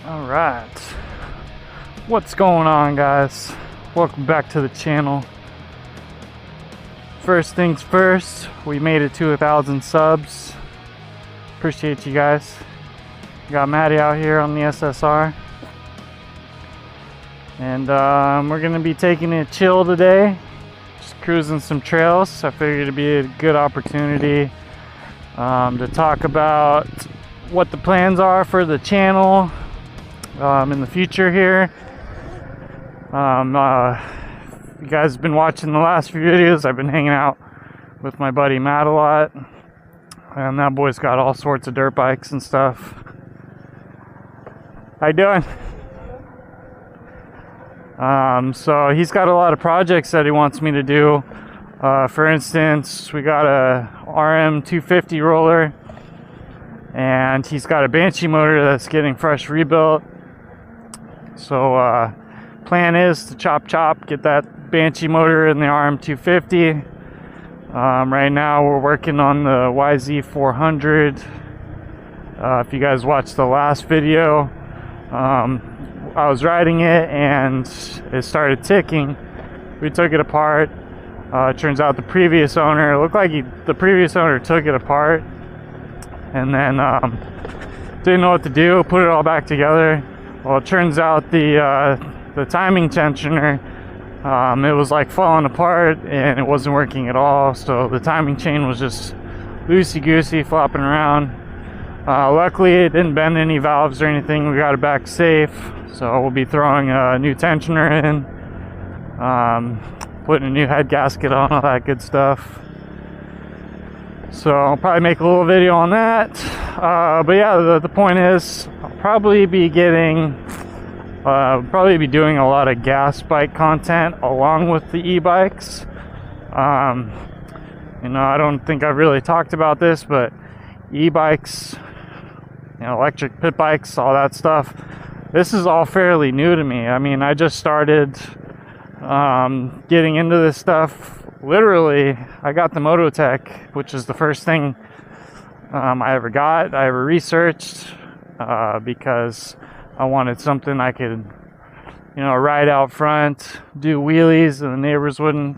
All right, what's going on, guys? Welcome back to the channel. First things first, we made it to 1,000 subs. Appreciate you guys. Got Maddie out here on the SSR, and we're gonna be taking it chill today, just cruising some trails. I figured it'd be a good opportunity to talk about what the plans are for the channel in the future here. You guys have been watching the last few videos. I've been hanging out with my buddy Matt a lot, and that boy's got all sorts of dirt bikes and stuff. How you doing? So he's got a lot of projects that he wants me to do. For instance, we got a RM 250 roller, and he's got a Banshee motor that's getting fresh rebuilt. So plan is to chop, get that Banshee motor in the RM 250. Right now we're working on the YZ 400. If you guys watched the last video, I was riding it and it started ticking. We took it apart. Turns out the previous owner, it looked like the previous owner took it apart and then didn't know what to do, put it all back together. Well, it turns out the timing tensioner, it was like falling apart and it wasn't working at all, so the timing chain was just loosey-goosey, flopping around. Luckily it didn't bend any valves or anything. We got it back safe, so we'll be throwing a new tensioner in, putting a new head gasket on, all that good stuff. So I'll probably make a little video on that. But yeah, the point is I'll probably be doing a lot of gas bike content along with the e-bikes. I don't think I've really talked about this, but e-bikes, electric pit bikes, all that stuff, this is all fairly new to me. I mean, I just started getting into this stuff. Literally, I got the mototec, which is the first thing I ever got. I ever researched because I wanted something I could, ride out front, do wheelies, and the neighbors wouldn't,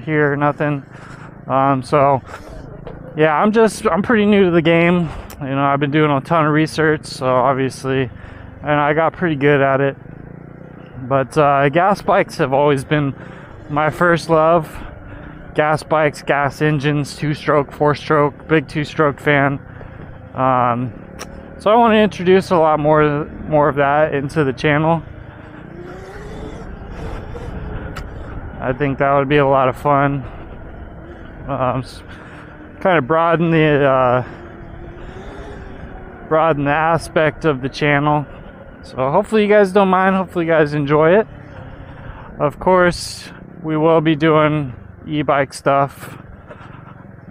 hear nothing. So yeah, I'm pretty new to the game. I've been doing a ton of research, so obviously, and I got pretty good at it. But gas bikes have always been my first love. Gas bikes, gas engines, 2-stroke, 4-stroke, big 2-stroke fan. So I want to introduce a lot more of that into the channel. I think that would be a lot of fun. Kind of broaden the aspect of the channel. So hopefully you guys don't mind. Hopefully you guys enjoy it. Of course, we will be doing e-bike stuff.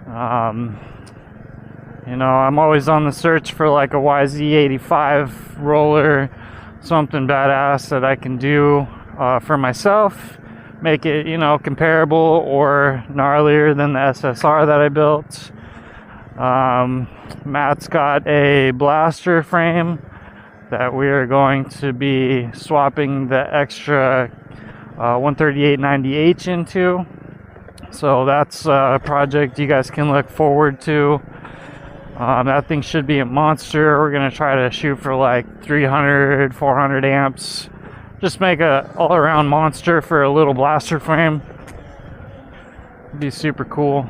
I'm always on the search for like a YZ85 roller, something badass that I can do for myself, make it comparable or gnarlier than the SSR that I built. Matt's got a blaster frame that we are going to be swapping the extra 138/90H into. So that's a project you guys can look forward to. That thing should be a monster. We're gonna try to shoot for like 300, 400 amps. Just make a all-around monster for a little blaster frame. It'd be super cool.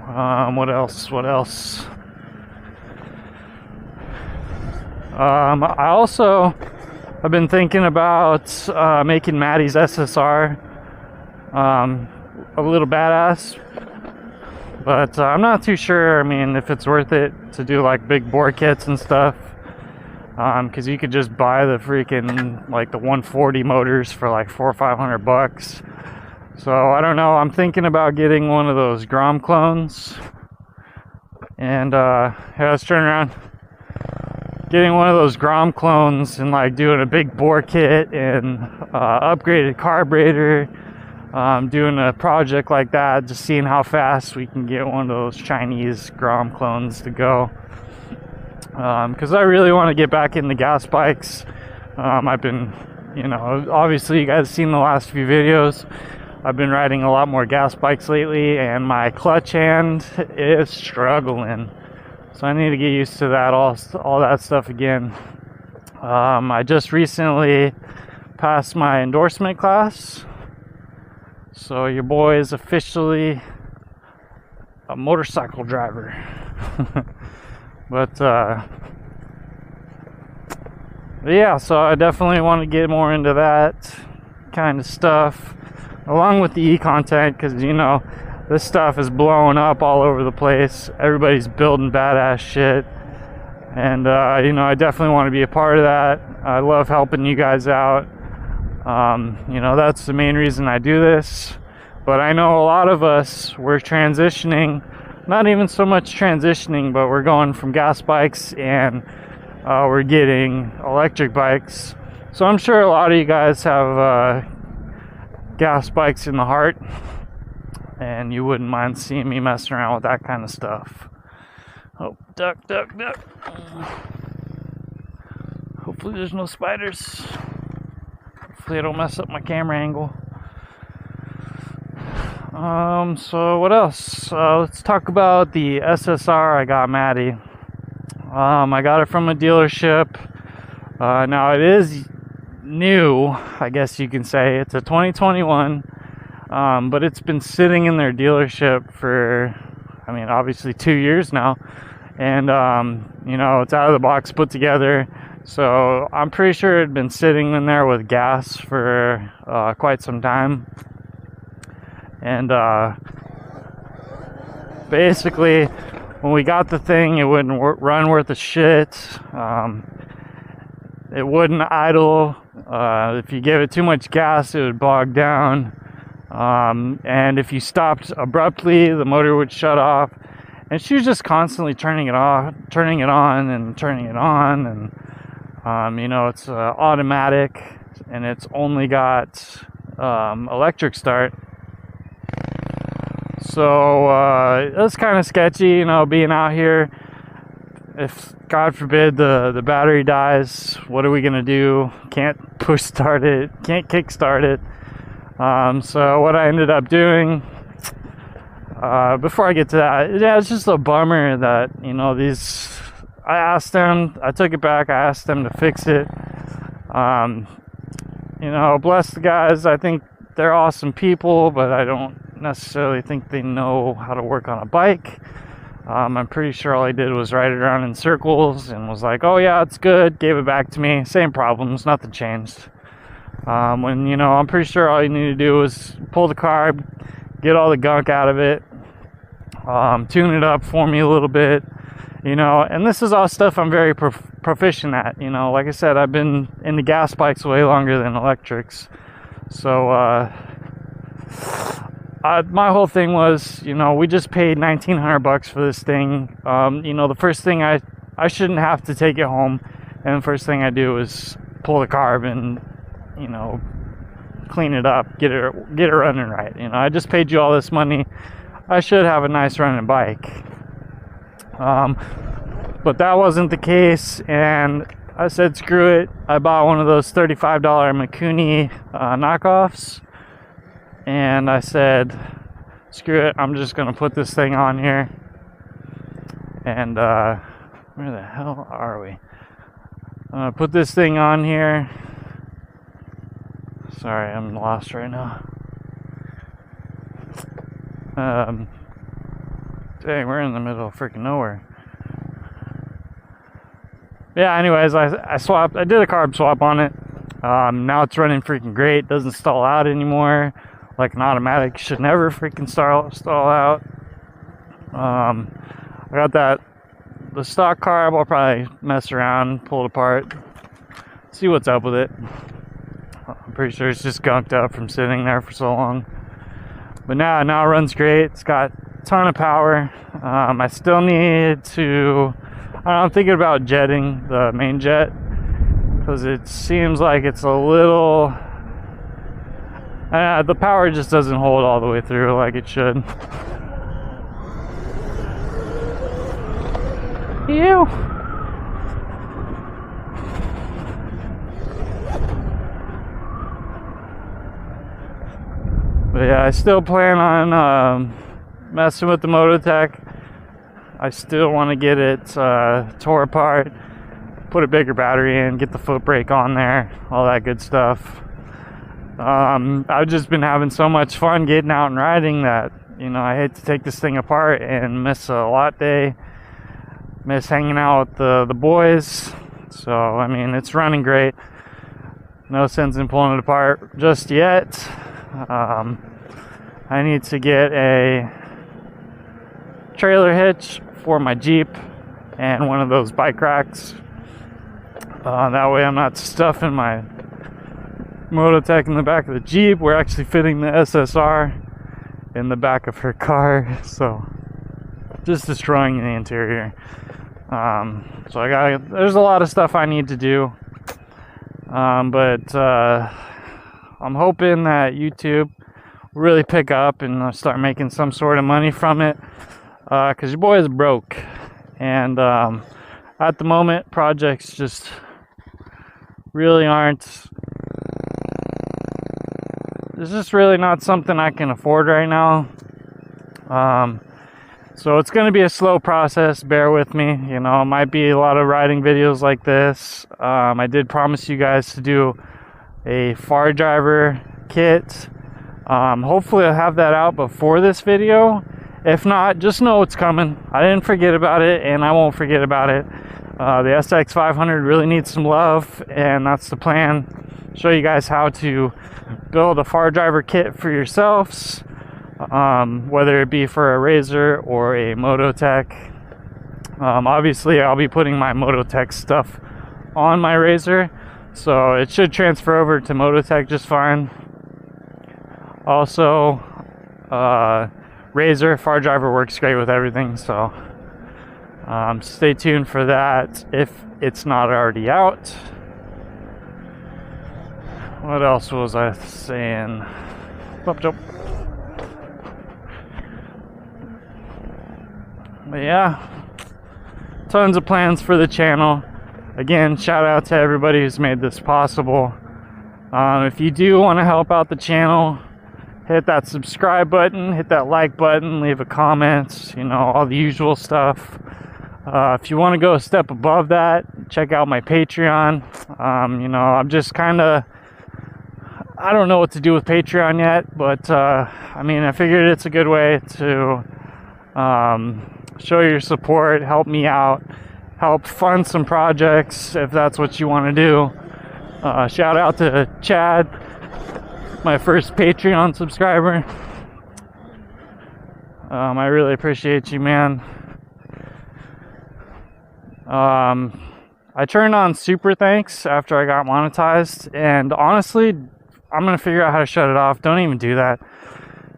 What else? I also have been thinking about making Maddie's SSR a little badass, but I'm not too sure. I mean, if it's worth it to do like big bore kits and stuff, because you could just buy the freaking like the 140 motors for like $400 or $500. So I don't know. I'm thinking about getting one of those Grom clones, and yeah, let's turn around. Getting one of those Grom clones and like doing a big bore kit and upgraded carburetor, doing a project like that, just seeing how fast we can get one of those Chinese Grom clones to go. because I really want to get back into gas bikes. I've been, obviously you guys have seen the last few videos. I've been riding a lot more gas bikes lately, and my clutch hand is struggling. So I need to get used to that, all that stuff again. I just recently passed my endorsement class. So your boy is officially a motorcycle driver. But yeah, so I definitely want to get more into that kind of stuff, along with the e-content, because this stuff is blowing up all over the place. Everybody's building badass shit, and I definitely want to be a part of that. I love helping you guys out. That's the main reason I do this. But I know a lot of us, we're transitioning, not even so much transitioning, but we're going from gas bikes and we're getting electric bikes. So I'm sure a lot of you guys have gas bikes in the heart, and you wouldn't mind seeing me messing around with that kind of stuff. Oh, duck. Hopefully there's no spiders. Hopefully I don't mess up my camera angle. So what else? Let's talk about the SSR I got Maddie. I got it from a dealership. Now it is new, I guess you can say. It's a 2021, but it's been sitting in their dealership for, obviously 2 years now. And, it's out of the box put together. So I'm pretty sure it had been sitting in there with gas for quite some time. And basically, when we got the thing, it wouldn't run worth a shit. It wouldn't idle. If you gave it too much gas, it would bog down. And if you stopped abruptly, the motor would shut off. And she was just constantly turning it off, turning it on, and turning it on. And it's automatic, and it's only got electric start. So it's kind of sketchy, being out here. If God forbid the battery dies, what are we gonna do? Can't push start it, can't kick start it. So what I ended up doing, before I get to that, yeah, it's just a bummer that I asked them, I took it back, I asked them to fix it. Bless the guys. I think they're awesome people, but I don't necessarily think they know how to work on a bike. I'm pretty sure all I did was ride it around in circles and was like, oh yeah, it's good, gave it back to me, same problems, nothing changed. When I'm pretty sure all you need to do is pull the carb, get all the gunk out of it, tune it up for me a little bit, and this is all stuff I'm very proficient at. Like I said, I've been into gas bikes way longer than electrics. So my whole thing was, we just paid $1,900 for this thing. The first thing I shouldn't have to take it home, and the first thing I do is pull the carb and clean it up, get it running right. I just paid you all this money. I should have a nice running bike. But that wasn't the case, and I said screw it. I bought one of those $35 Mikuni knockoffs. And I said, screw it, I'm just going to put this thing on here. And, where the hell are we? I'm going to put this thing on here. Sorry, I'm lost right now. Dang, we're in the middle of freaking nowhere. Yeah, anyways, I did a carb swap on it. Now it's running freaking great, doesn't stall out anymore. Like an automatic should never freaking stall out. I got the stock carb. I'll probably mess around, pull it apart, see what's up with it. I'm pretty sure it's just gunked up from sitting there for so long. But now it runs great. It's got a ton of power. I still need to, I'm thinking about jetting the main jet, because it seems like it's a little, the power just doesn't hold all the way through like it should. Ew. yeah, I still plan on messing with the mototec. I still want to get it tore apart, put a bigger battery in, get the foot brake on there, all that good stuff. I've just been having so much fun getting out and riding that, you know, I hate to take this thing apart and miss a lot day, miss hanging out with the boys. So, I mean, it's running great. No sense in pulling it apart just yet. I need to get a trailer hitch for my Jeep and one of those bike racks. That way I'm not stuffing my mototec in the back of the Jeep. We're actually fitting the SSR in the back of her car, so just destroying the interior. So there's a lot of stuff I need to do, but I'm hoping that YouTube will really pick up and I'll start making some sort of money from it, because your boy is broke, and at the moment projects just really aren't, it's just really not something I can afford right now. So it's going to be a slow process, bear with me. You know, it might be a lot of riding videos like this. I did promise you guys to do a far driver kit. Hopefully I'll have that out before this video. If not, just know it's coming. I didn't forget about it, and I won't forget about it. The SX500 really needs some love, and that's the plan. Show you guys how to build a far driver kit for yourselves, whether it be for a Razor or a mototec. Obviously I'll be putting my mototec stuff on my Razor, so it should transfer over to mototec just fine. Also, Razor far driver works great with everything, so stay tuned for that if it's not already out. What else was I saying? But yeah, tons of plans for the channel. Again, shout out to everybody who's made this possible. If you do want to help out the channel, hit that subscribe button, hit that like button, leave a comment, you know, all the usual stuff. If you want to go a step above that, check out my Patreon. You know, I'm just kind of, I don't know what to do with Patreon yet, but I mean, I figured it's a good way to show your support, help me out, help fund some projects if that's what you want to do. Shout out to Chad, my first Patreon subscriber. I really appreciate you, man. I turned on super thanks after I got monetized, and honestly, I'm gonna figure out how to shut it off. Don't even do that.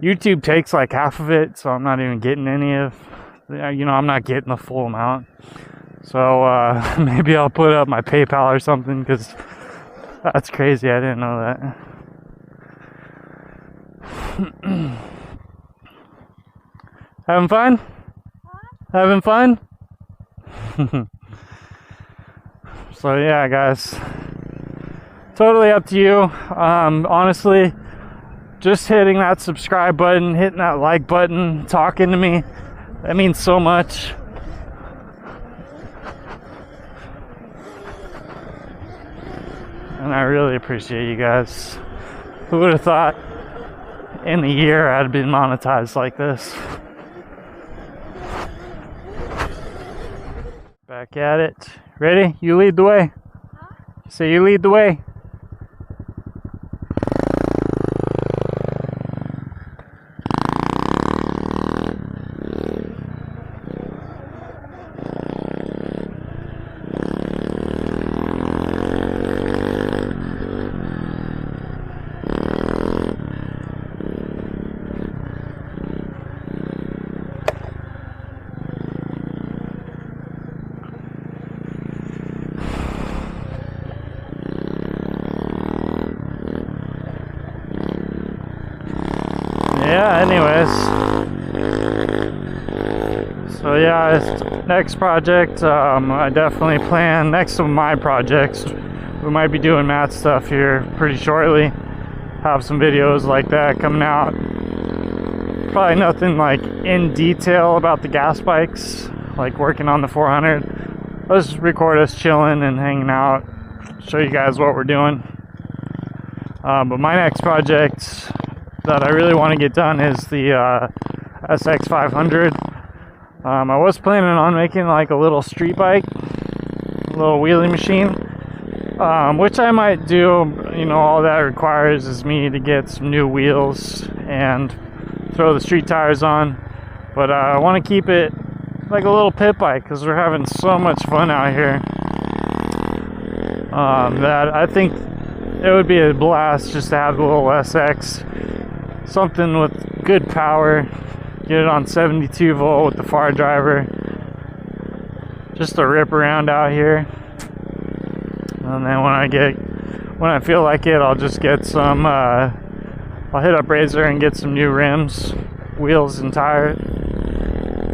YouTube takes like half of it, so I'm not even getting any of, you know, I'm not getting the full amount. So maybe I'll put up my PayPal or something, because that's crazy. I didn't know that. Having fun? Having fun? So yeah, guys, totally up to you. Honestly, just hitting that subscribe button, hitting that like button, talking to me, that means so much. And I really appreciate you guys. Who would have thought in a year I'd been monetized like this? Back at it. Ready? You lead the way. Huh? So you lead the way. Yeah, anyways, so yeah, next project, I definitely plan, next to my projects, we might be doing mat stuff here pretty shortly, have some videos like that coming out. probably nothing like in detail about the gas bikes, like working on the 400. Let's just record us chilling and hanging out, show you guys what we're doing. But my next project that I really want to get done is the SX 500. I was planning on making like a little street bike, a little wheelie machine, which I might do. You know, all that requires is me to get some new wheels and throw the street tires on. But I want to keep it like a little pit bike because we're having so much fun out here that I think it would be a blast just to have the little SX, something with good power, get it on 72 volt with the far driver, just to rip around out here. And then when I feel like it, I'll just get some I'll hit up Razor and get some new rims, wheels and tires.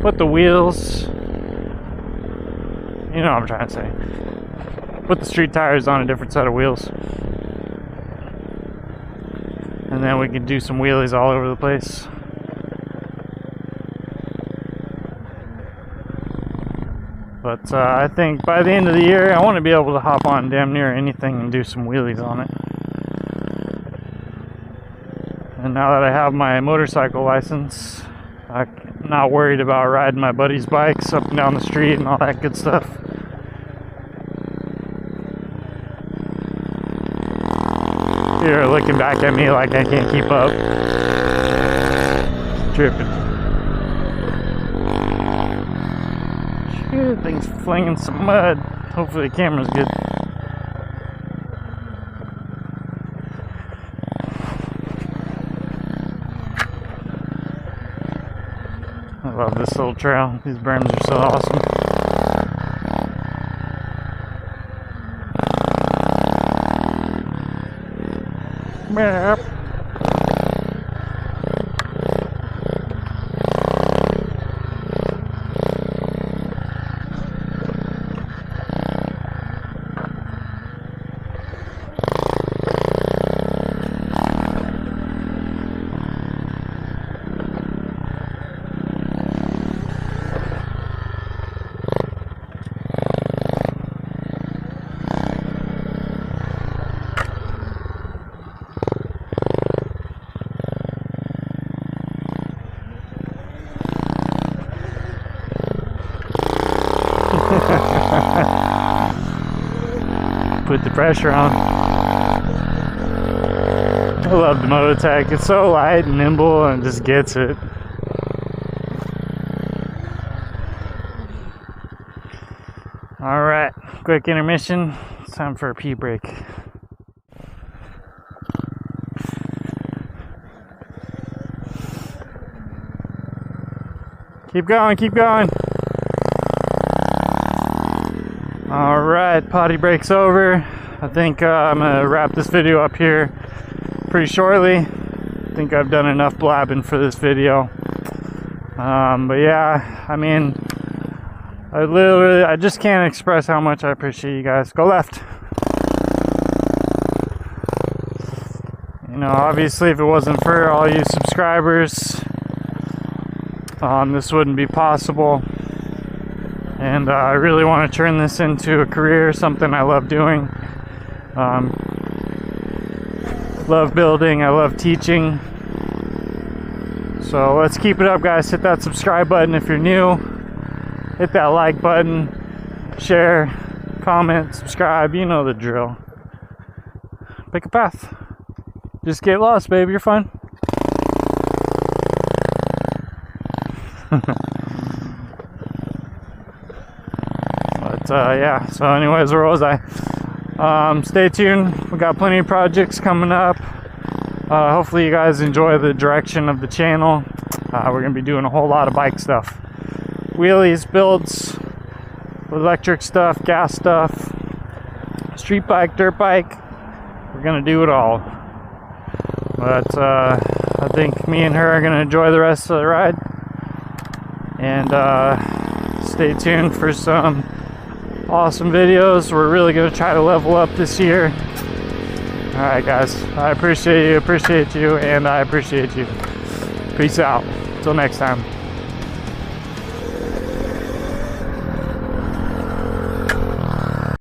Put the wheels, you know what I'm trying to say, put the street tires on a different set of wheels, and then we can do some wheelies all over the place. But I think by the end of the year, I want to be able to hop on damn near anything and do some wheelies on it. And now that I have my motorcycle license, I'm not worried about riding my buddies' bikes up and down the street and all that good stuff. You're looking back at me like I can't keep up. Tripping. Shoot, thing's flinging some mud. Hopefully the camera's good. I love this little trail. These berms are so awesome. Yep. Put the pressure on. I love the mototec. It's so light and nimble and just gets it. Alright, quick intermission. It's time for a pee break. Keep going, keep going. Alright, potty break's over. I think I'm gonna wrap this video up here pretty shortly. I think I've done enough blabbing for this video. But yeah, I mean, I just can't express how much I appreciate you guys. Go left. You know, obviously if it wasn't for all you subscribers, this wouldn't be possible. And I really want to turn this into a career, something I love doing. Love building, I love teaching. So let's keep it up, guys. Hit that subscribe button if you're new. Hit that like button. Share, comment, subscribe. You know the drill. Pick a path. Just get lost, baby. You're fun. But yeah, so anyways, where was I? Stay tuned. We got plenty of projects coming up. Hopefully you guys enjoy the direction of the channel. We're gonna be doing a whole lot of bike stuff, wheelies, builds, electric stuff, gas stuff, street bike, dirt bike. We're gonna do it all. But I think me and her are gonna enjoy the rest of the ride. And stay tuned for some awesome videos. We're really going to try to level up this year. Alright guys, I appreciate you, and I appreciate you. Peace out. Till next time.